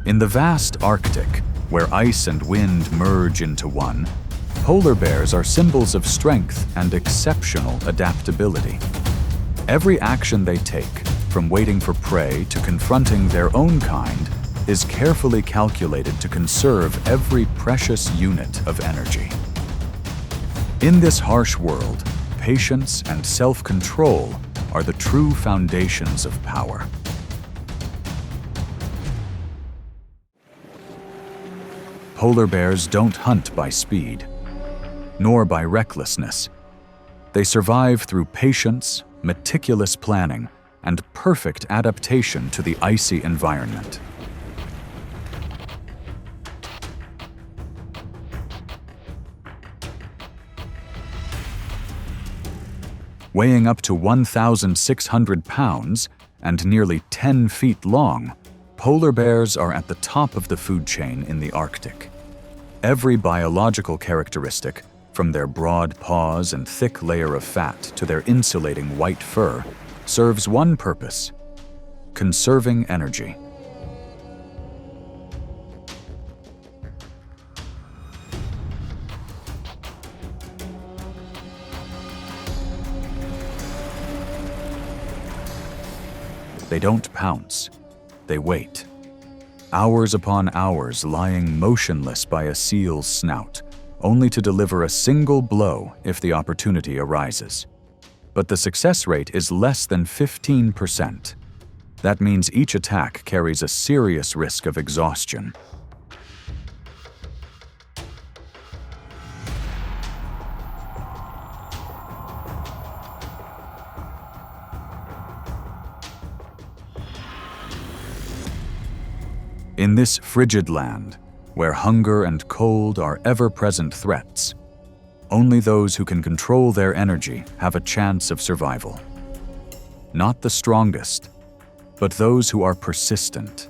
In the vast Arctic, where ice and wind merge into one, polar bears are symbols of strength and exceptional adaptability. Every action they take, from waiting for prey to confronting their own kind, is carefully calculated to conserve every precious unit of energy. In this harsh world, patience and self-control are the true foundations of power. Polar bears don't hunt by speed, nor by recklessness. They survive through patience, meticulous planning, and perfect adaptation to the icy environment. Weighing up to 1,600 pounds and nearly 10 feet long, polar bears are at the top of the food chain in the Arctic. Every biological characteristic, from their broad paws and thick layer of fat to their insulating white fur, serves one purpose: conserving energy. They don't pounce. They wait. Hours upon hours lying motionless by a seal's snout, only to deliver a single blow if the opportunity arises. But the success rate is less than 15%. That means each attack carries a serious risk of exhaustion. In this frigid land, where hunger and cold are ever-present threats, only those who can control their energy have a chance of survival. Not the strongest, but those who are persistent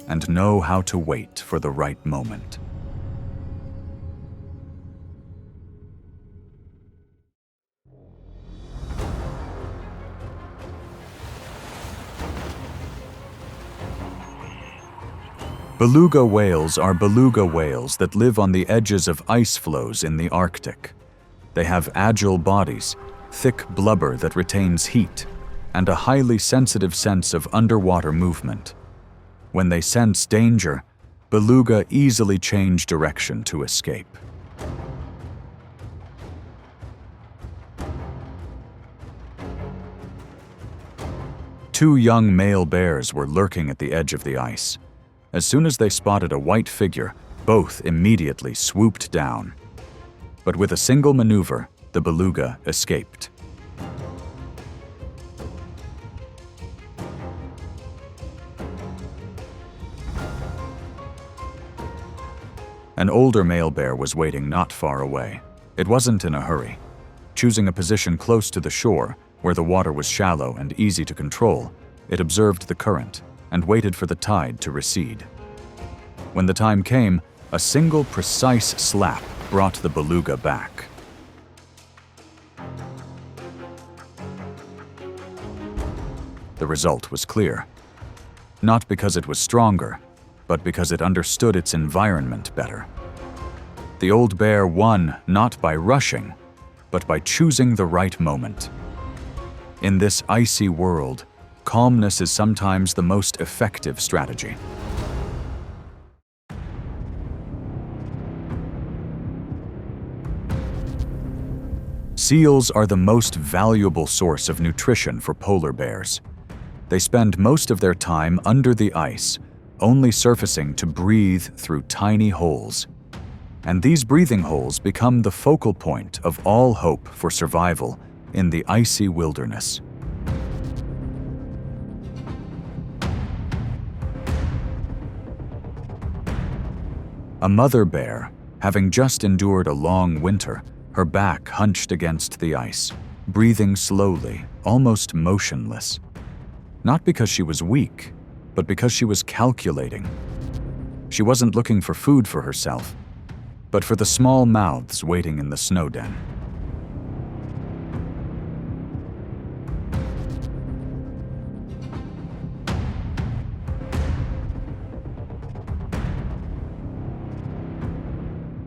and know how to wait for the right moment. Beluga whales are beluga whales that live on the edges of ice floes in the Arctic. They have agile bodies, thick blubber that retains heat, and a highly sensitive sense of underwater movement. When they sense danger, beluga easily change direction to escape. Two young male bears were lurking at the edge of the ice. As soon as they spotted a white figure, both immediately swooped down. But with a single maneuver, the beluga escaped. An older male bear was waiting not far away. It wasn't in a hurry. Choosing a position close to the shore, where the water was shallow and easy to control, it observed the current and waited for the tide to recede. When the time came, a single precise slap brought the beluga back. The result was clear. Not because it was stronger, but because it understood its environment better. The old bear won not by rushing, but by choosing the right moment. In this icy world, calmness is sometimes the most effective strategy. Seals are the most valuable source of nutrition for polar bears. They spend most of their time under the ice, only surfacing to breathe through tiny holes. And these breathing holes become the focal point of all hope for survival in the icy wilderness. A mother bear, having just endured a long winter, her back hunched against the ice, breathing slowly, almost motionless. Not because she was weak, but because she was calculating. She wasn't looking for food for herself. but for the small mouths waiting in the snow den.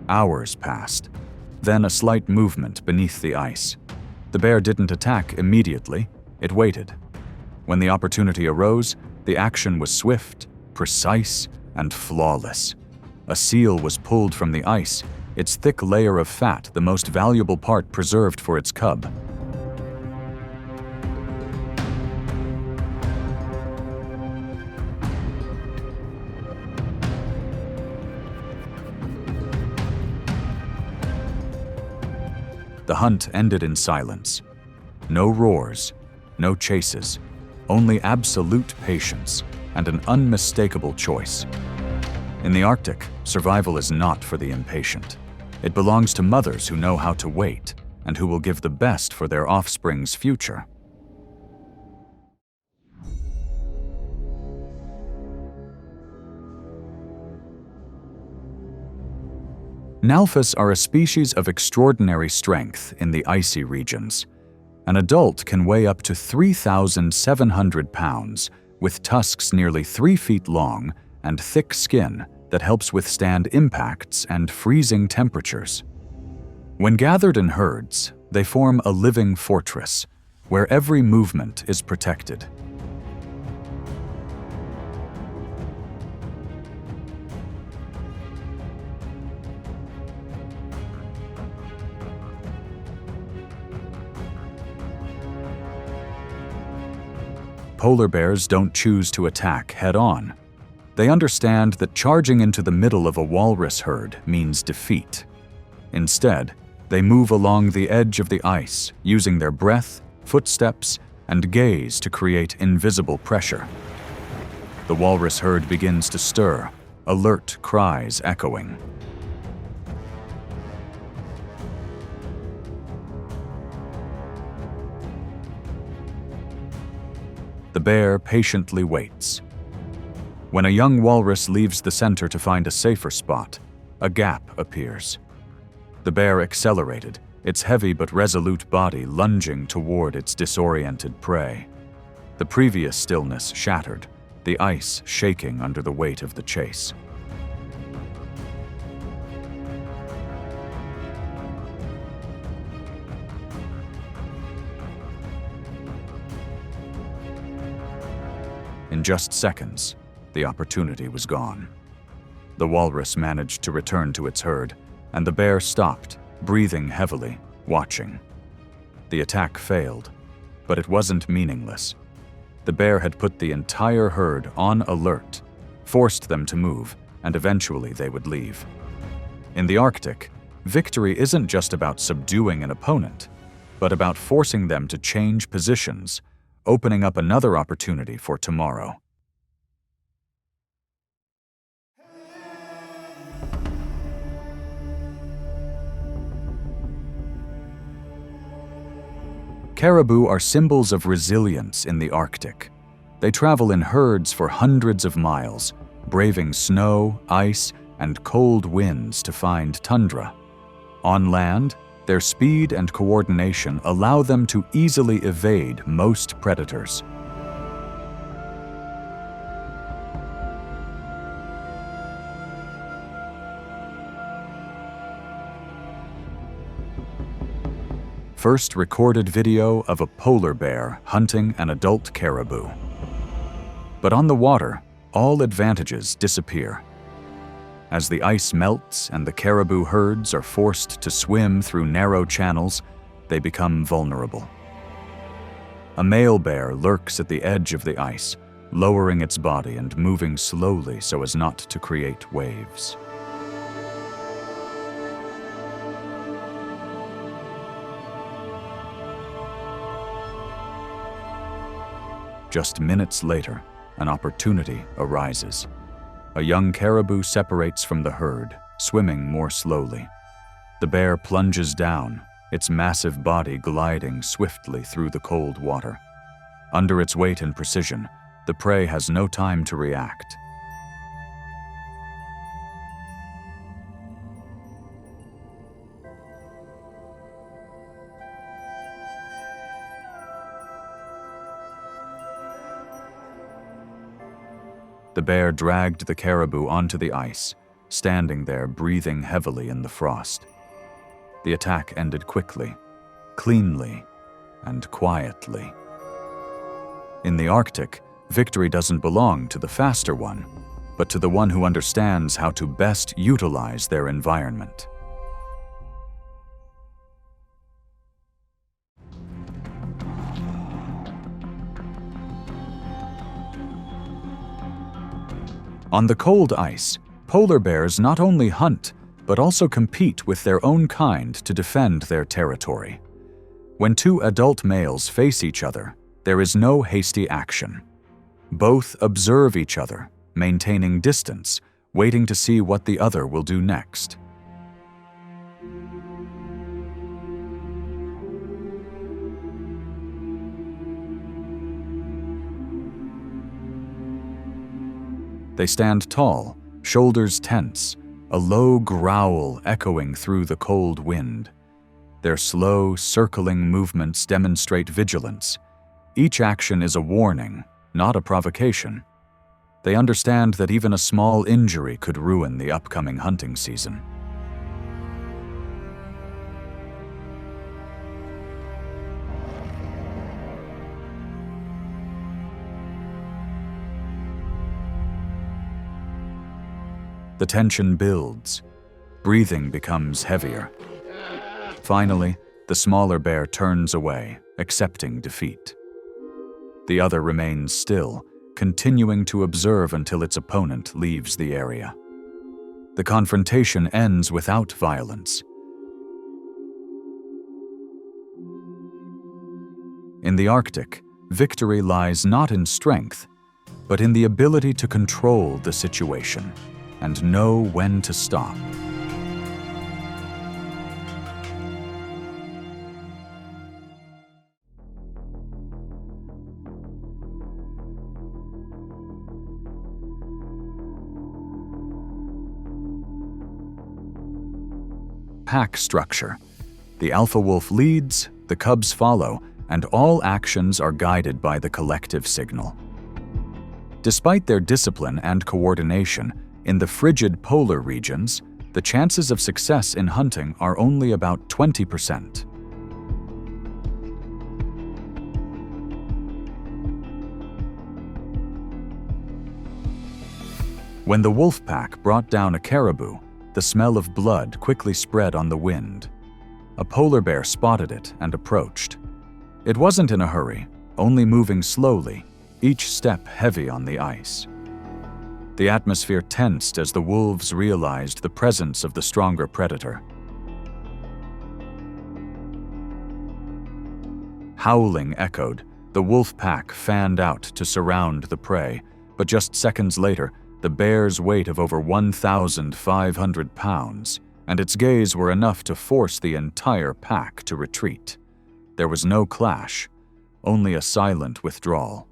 Hours passed, then a slight movement beneath the ice. The bear didn't attack immediately, it waited. When the opportunity arose, the action was swift, precise, and flawless. A seal was pulled from the ice, its thick layer of fat the most valuable part preserved for its cub. The hunt ended in silence. No roars, no chases, only absolute patience and an unmistakable choice. In the Arctic, survival is not for the impatient. It belongs to mothers who know how to wait and who will give the best for their offspring's future. Nalphas are a species of extraordinary strength in the icy regions. An adult can weigh up to 3,700 pounds, with tusks nearly 3 feet long and thick skin that helps withstand impacts and freezing temperatures. When gathered in herds, they form a living fortress, where every movement is protected. Polar bears don't choose to attack head-on. They understand that charging into the middle of a walrus herd means defeat. Instead, they move along the edge of the ice, using their breath, footsteps, and gaze to create invisible pressure. The walrus herd begins to stir, alert cries echoing. The bear patiently waits. When a young walrus leaves the center to find a safer spot, a gap appears. The bear accelerated, its heavy but resolute body lunging toward its disoriented prey. The previous stillness shattered, the ice shaking under the weight of the chase. In just seconds, the opportunity was gone. The walrus managed to return to its herd, and the bear stopped, breathing heavily, watching. The attack failed, but it wasn't meaningless. The bear had put the entire herd on alert, forced them to move, and eventually they would leave. In the Arctic, victory isn't just about subduing an opponent, but about forcing them to change positions, opening up another opportunity for tomorrow. Caribou are symbols of resilience in the Arctic. They travel in herds for hundreds of miles, braving snow, ice, and cold winds to find tundra. On land, their speed and coordination allow them to easily evade most predators. First recorded video of a polar bear hunting an adult caribou. But on the water, all advantages disappear. As the ice melts and the caribou herds are forced to swim through narrow channels, they become vulnerable. A male bear lurks at the edge of the ice, lowering its body and moving slowly so as not to create waves. Just minutes later, an opportunity arises. A young caribou separates from the herd, swimming more slowly. The bear plunges down, its massive body gliding swiftly through the cold water. Under its weight and precision, the prey has no time to react. the bear dragged the caribou onto the ice, standing there breathing heavily in the frost. The attack ended quickly, cleanly, and quietly. In the Arctic, victory doesn't belong to the faster one, but to the one who understands how to best utilize their environment. On the cold ice, polar bears not only hunt, but also compete with their own kind to defend their territory. When two adult males face each other, there is no hasty action. Both observe each other, maintaining distance, waiting to see what the other will do next. They stand tall, shoulders tense, a low growl echoing through the cold wind. Their slow, circling movements demonstrate vigilance. Each action is a warning, not a provocation. They understand that even a small injury could ruin the upcoming hunting season. The tension builds. Breathing becomes heavier. Finally, the smaller bear turns away, accepting defeat. The other remains still, continuing to observe until its opponent leaves the area. The confrontation ends without violence. In the Arctic, victory lies not in strength, but in the ability to control the situation and know when to stop. Pack structure. The alpha wolf leads, the cubs follow, and all actions are guided by the collective signal. Despite their discipline and coordination, in the frigid polar regions, the chances of success in hunting are only about 20%. When the wolf pack brought down a caribou, the smell of blood quickly spread on the wind. A polar bear spotted it and approached. It wasn't in a hurry, only moving slowly, each step heavy on the ice. The atmosphere tensed as the wolves realized the presence of the stronger predator. Howling echoed, the wolf pack fanned out to surround the prey, but just seconds later, the bear's weight of over 1,500 pounds and its gaze were enough to force the entire pack to retreat. There was no clash, only a silent withdrawal.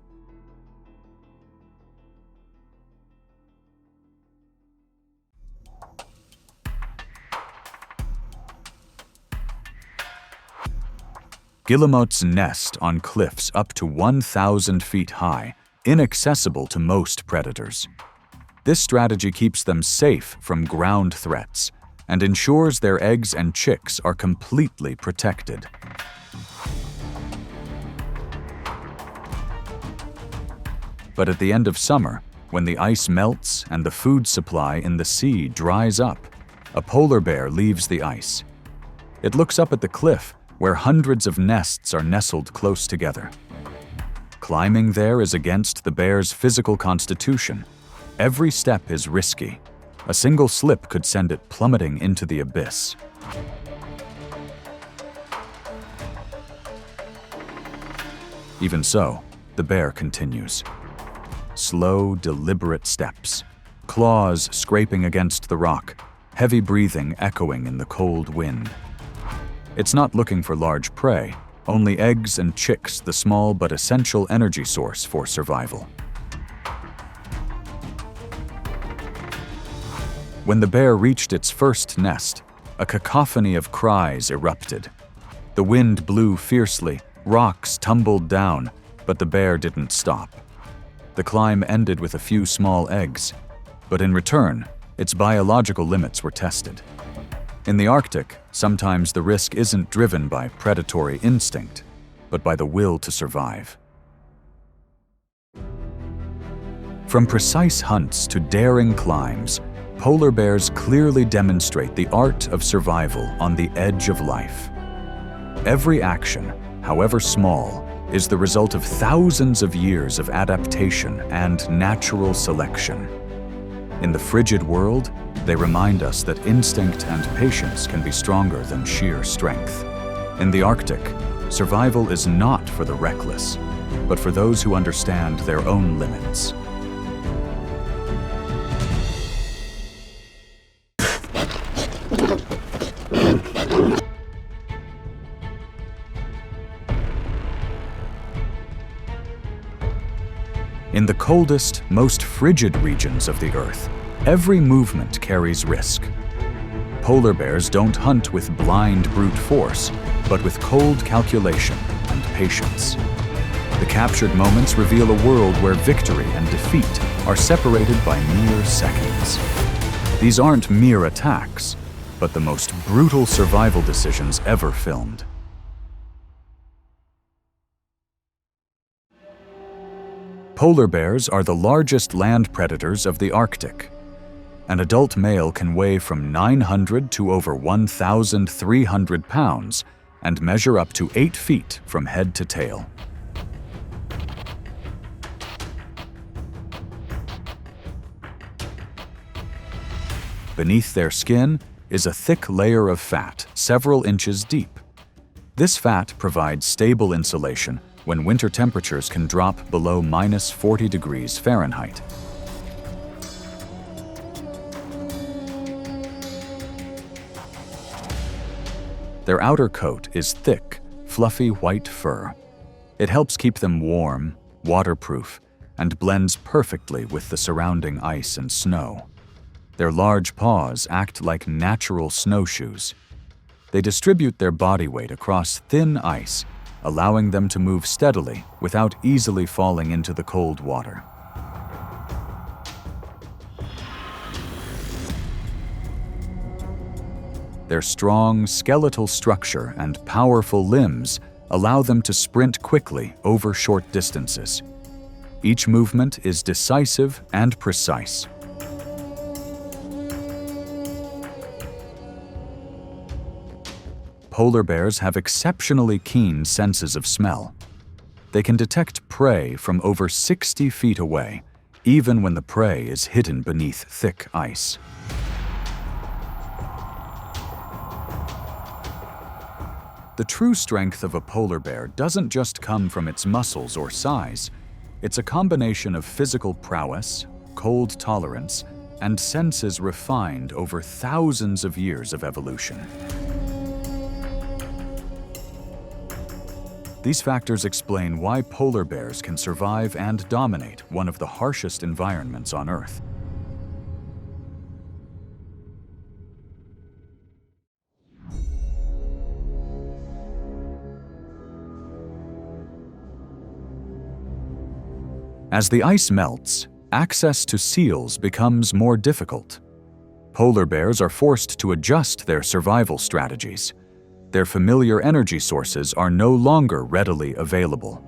Guillemots nest on cliffs up to 1,000 feet high, inaccessible to most predators. This strategy keeps them safe from ground threats and ensures their eggs and chicks are completely protected. But at the end of summer, when the ice melts and the food supply in the sea dries up, a polar bear leaves the ice. It looks up at the cliff where hundreds of nests are nestled close together. Climbing there is against the bear's physical constitution. Every step is risky. A single slip could send it plummeting into the abyss. Even so, the bear continues. Slow, deliberate steps, claws scraping against the rock, heavy breathing echoing in the cold wind. It's not looking for large prey, only eggs and chicks, the small but essential energy source for survival. When the bear reached its first nest, a cacophony of cries erupted. The wind blew fiercely, rocks tumbled down, but the bear didn't stop. The climb ended with a few small eggs, but in return, its biological limits were tested. In the Arctic, sometimes the risk isn't driven by predatory instinct, but by the will to survive. From precise hunts to daring climbs, polar bears clearly demonstrate the art of survival on the edge of life. Every action, however small, is the result of thousands of years of adaptation and natural selection. In the frigid world, they remind us that instinct and patience can be stronger than sheer strength. In the Arctic, survival is not for the reckless, but for those who understand their own limits. In the coldest, most frigid regions of the Earth, every movement carries risk. Polar bears don't hunt with blind brute force, but with cold calculation and patience. The captured moments reveal a world where victory and defeat are separated by mere seconds. These aren't mere attacks, but the most brutal survival decisions ever filmed. Polar bears are the largest land predators of the Arctic. An adult male can weigh from 900 to over 1,300 pounds and measure up to 8 feet from head to tail. Beneath their skin is a thick layer of fat several inches deep. This fat provides stable insulation when winter temperatures can drop below -40 degrees Fahrenheit. Their outer coat is thick, fluffy white fur. It helps keep them warm, waterproof, and blends perfectly with the surrounding ice and snow. Their large paws act like natural snowshoes. They distribute their body weight across thin ice, allowing them to move steadily without easily falling into the cold water. Their strong skeletal structure and powerful limbs allow them to sprint quickly over short distances. Each movement is decisive and precise. Polar bears have exceptionally keen senses of smell. They can detect prey from over 60 feet away, even when the prey is hidden beneath thick ice. The true strength of a polar bear doesn't just come from its muscles or size. It's a combination of physical prowess, cold tolerance, and senses refined over thousands of years of evolution. These factors explain why polar bears can survive and dominate one of the harshest environments on Earth. As the ice melts, access to seals becomes more difficult. Polar bears are forced to adjust their survival strategies. Their familiar energy sources are no longer readily available.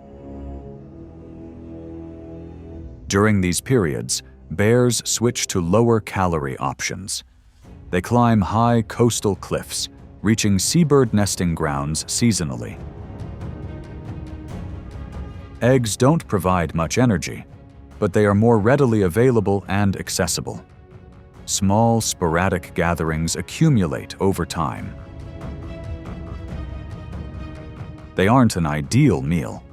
During these periods, bears switch to lower-calorie options. They climb high coastal cliffs, reaching seabird nesting grounds seasonally. Eggs don't provide much energy, but they are more readily available and accessible. Small, sporadic gatherings accumulate over time. They aren't an ideal meal,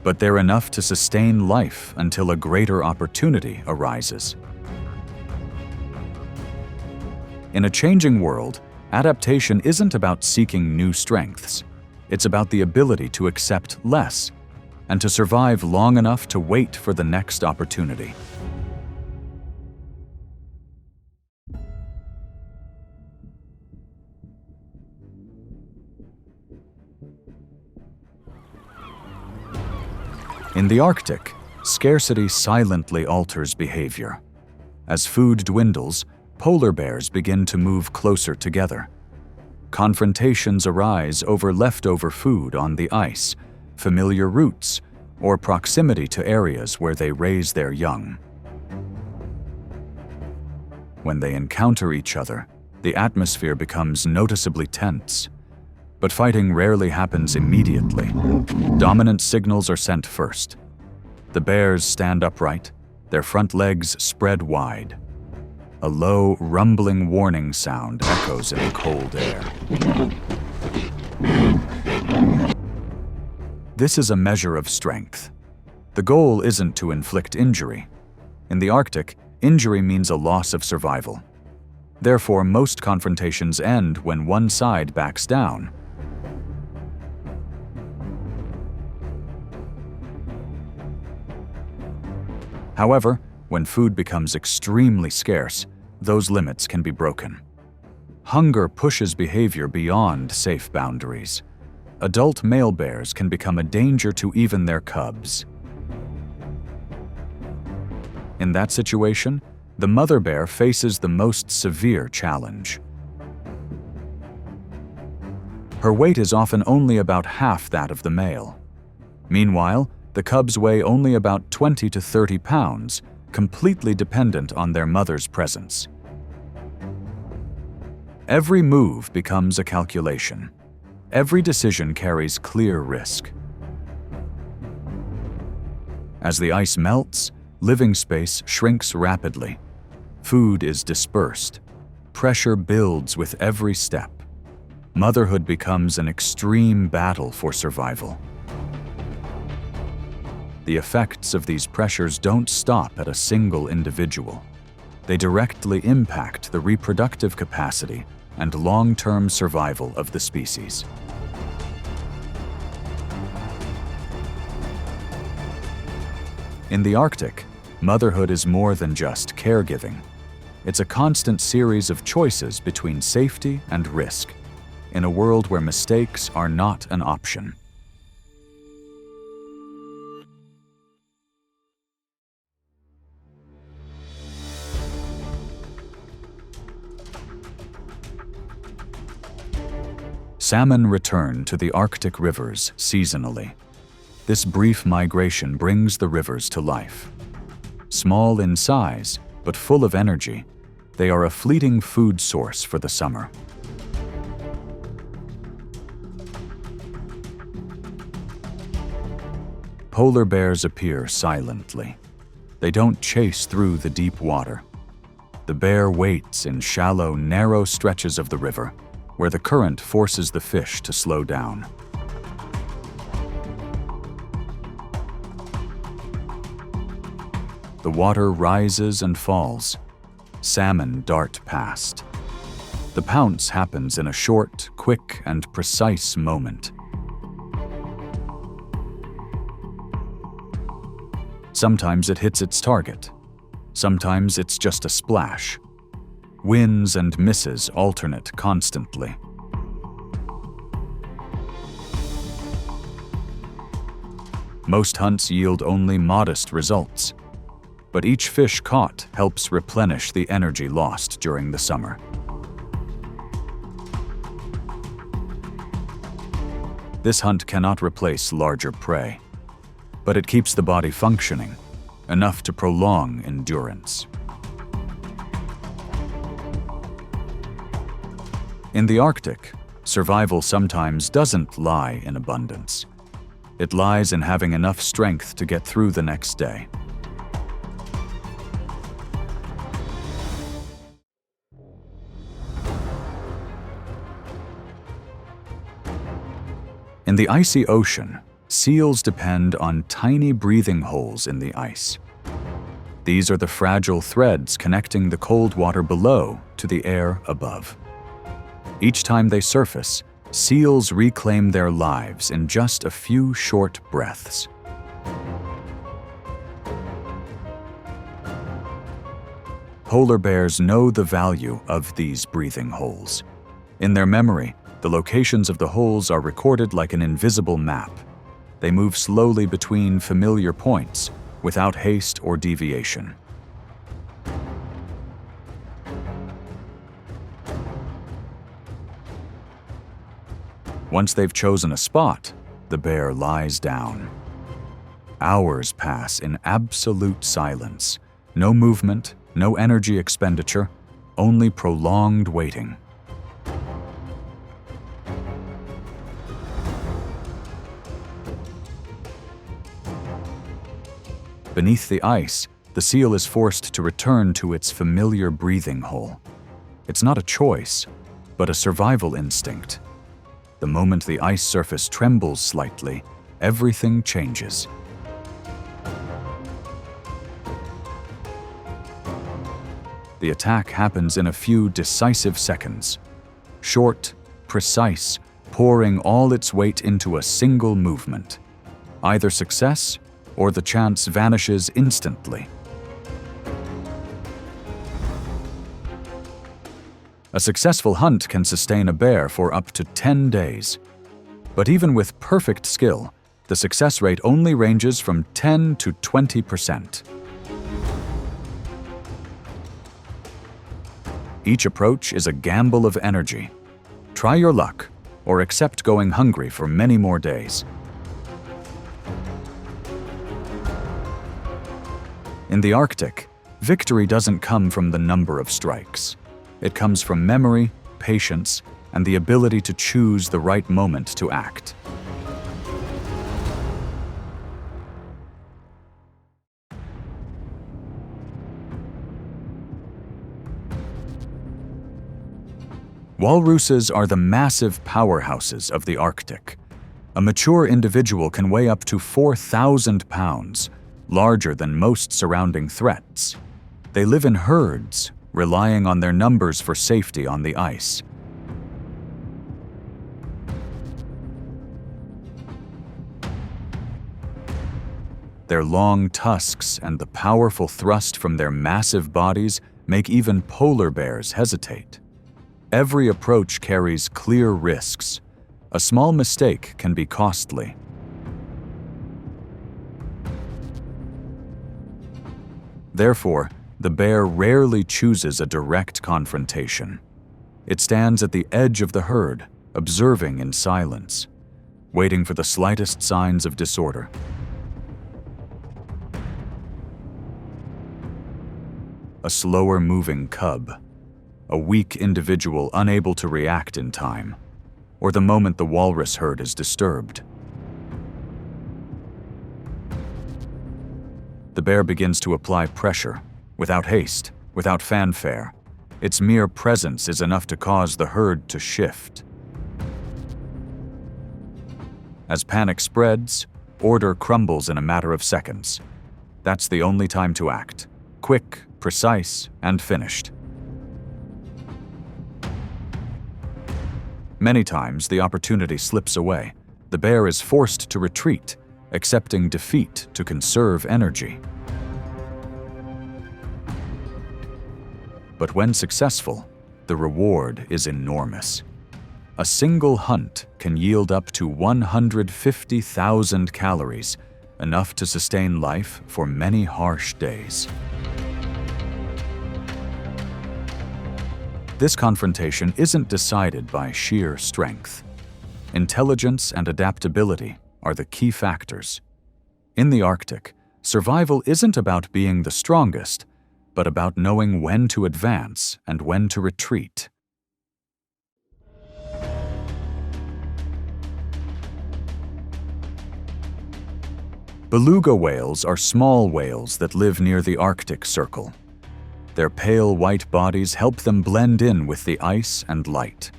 but they're enough to sustain life until a greater opportunity arises. In a changing world, adaptation isn't about seeking new strengths. It's about the ability to accept less and to survive long enough to wait for the next opportunity. In the Arctic, Scarcity silently alters behavior. As food dwindles, polar bears begin to move closer together. Confrontations arise over leftover food on the ice, familiar routes, or proximity to areas where they raise their young. When they encounter each other, the atmosphere becomes noticeably tense. But fighting rarely happens immediately. Dominant signals are sent first. The bears stand upright, their front legs spread wide. A low, rumbling warning sound echoes in the cold air. This is a measure of strength. The goal isn't to inflict injury. In the Arctic, injury means a loss of survival. Therefore, most confrontations end when one side backs down. However, when food becomes extremely scarce, those limits can be broken. Hunger pushes behavior beyond safe boundaries. Adult male bears can become a danger to even their cubs. In that situation, the mother bear faces the most severe challenge. Her weight is often only about half that of the male. Meanwhile, the cubs weigh only about 20 to 30 pounds, completely dependent on their mother's presence. Every move becomes a calculation. Every decision carries clear risk. As the ice melts, living space shrinks rapidly. Food is dispersed. Pressure builds with every step. Motherhood becomes an extreme battle for survival. The effects of these pressures don't stop at a single individual. They directly impact the reproductive capacity and long-term survival of the species. In the Arctic, motherhood is more than just caregiving. It's a constant series of choices between safety and risk, in a world where mistakes are not an option. Salmon return to the Arctic rivers seasonally. This brief migration brings the rivers to life. Small in size, but full of energy, they are a fleeting food source for the summer. Polar bears appear silently. They don't chase through the deep water. The bear waits in shallow, narrow stretches of the river, where the current forces the fish to slow down. The water rises and falls. Salmon dart past. The pounce happens in a short, quick, and precise moment. Sometimes it hits its target. Sometimes it's just a splash. Wins and misses alternate constantly. Most hunts yield only modest results, but each fish caught helps replenish the energy lost during the summer. This hunt cannot replace larger prey, but it keeps the body functioning, enough to prolong endurance. In the Arctic, survival sometimes doesn't lie in abundance. It lies in having enough strength to get through the next day. In the icy ocean, seals depend on tiny breathing holes in the ice. These are the fragile threads connecting the cold water below to the air above. Each time they surface, seals reclaim their lives in just a few short breaths. Polar bears know the value of these breathing holes. In their memory, the locations of the holes are recorded like an invisible map. They move slowly between familiar points, without haste or deviation. Once they've chosen a spot, the bear lies down. Hours pass in absolute silence. No movement, no energy expenditure, only prolonged waiting. Beneath the ice, the seal is forced to return to its familiar breathing hole. It's not a choice, but a survival instinct. The moment the ice surface trembles slightly, everything changes. The attack happens in a few decisive seconds. Short, precise, pouring all its weight into a single movement. Either success or the chance vanishes instantly. A successful hunt can sustain a bear for up to 10 days. But even with perfect skill, the success rate only ranges from 10 to 20%. Each approach is a gamble of energy. Try your luck, or accept going hungry for many more days. In the Arctic, victory doesn't come from the number of strikes. It comes from memory, patience, and the ability to choose the right moment to act. Walruses are the massive powerhouses of the Arctic. A mature individual can weigh up to 4,000 pounds, larger than most surrounding threats. They live in herds, relying on their numbers for safety on the ice. Their long tusks and the powerful thrust from their massive bodies make even polar bears hesitate. Every approach carries clear risks. A small mistake can be costly. Therefore, the bear rarely chooses a direct confrontation. It stands at the edge of the herd, observing in silence, waiting for the slightest signs of disorder. A slower-moving cub, a weak individual unable to react in time, or the moment the walrus herd is disturbed. The bear begins to apply pressure, without haste, without fanfare. Its mere presence is enough to cause the herd to shift. As panic spreads, order crumbles in a matter of seconds. That's the only time to act. Quick, precise, and finished. Many times, the opportunity slips away. The bear is forced to retreat, accepting defeat to conserve energy. But when successful, the reward is enormous. A single hunt can yield up to 150,000 calories, enough to sustain life for many harsh days. This confrontation isn't decided by sheer strength. Intelligence and adaptability are the key factors. In the Arctic, survival isn't about being the strongest, but about knowing when to advance and when to retreat. Beluga whales are small whales that live near the Arctic Circle. Their pale white bodies help them blend in with the ice and light.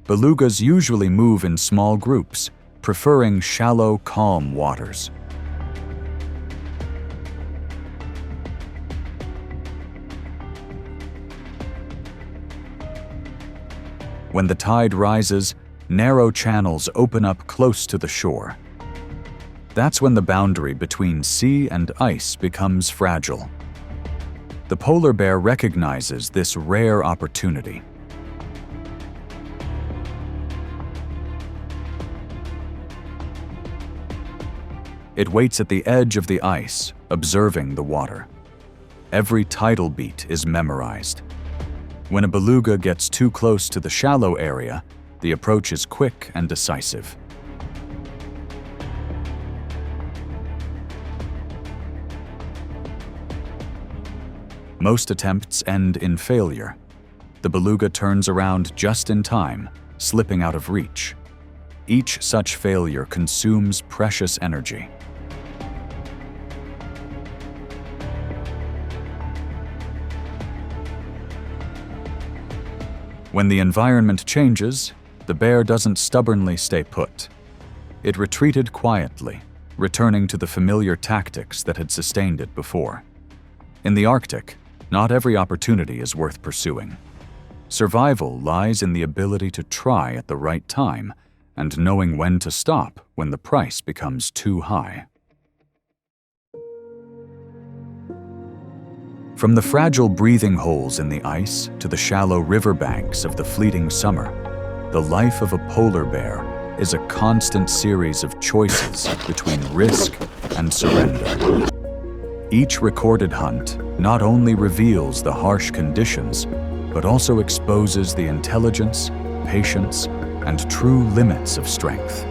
Belugas usually move in small groups, preferring shallow, calm waters. When the tide rises, narrow channels open up close to the shore. That's when the boundary between sea and ice becomes fragile. The polar bear recognizes this rare opportunity. It waits at the edge of the ice, observing the water. Every tidal beat is memorized. When a beluga gets too close to the shallow area, the approach is quick and decisive. Most attempts end in failure. The beluga turns around just in time, slipping out of reach. Each such failure consumes precious energy. When the environment changes, the bear doesn't stubbornly stay put. It retreated quietly, returning to the familiar tactics that had sustained it before. In the Arctic, not every opportunity is worth pursuing. Survival lies in the ability to try at the right time and knowing when to stop when the price becomes too high. From the fragile breathing holes in the ice to the shallow riverbanks of the fleeting summer, the life of a polar bear is a constant series of choices between risk and surrender. Each recorded hunt not only reveals the harsh conditions, but also exposes the intelligence, patience, and true limits of strength.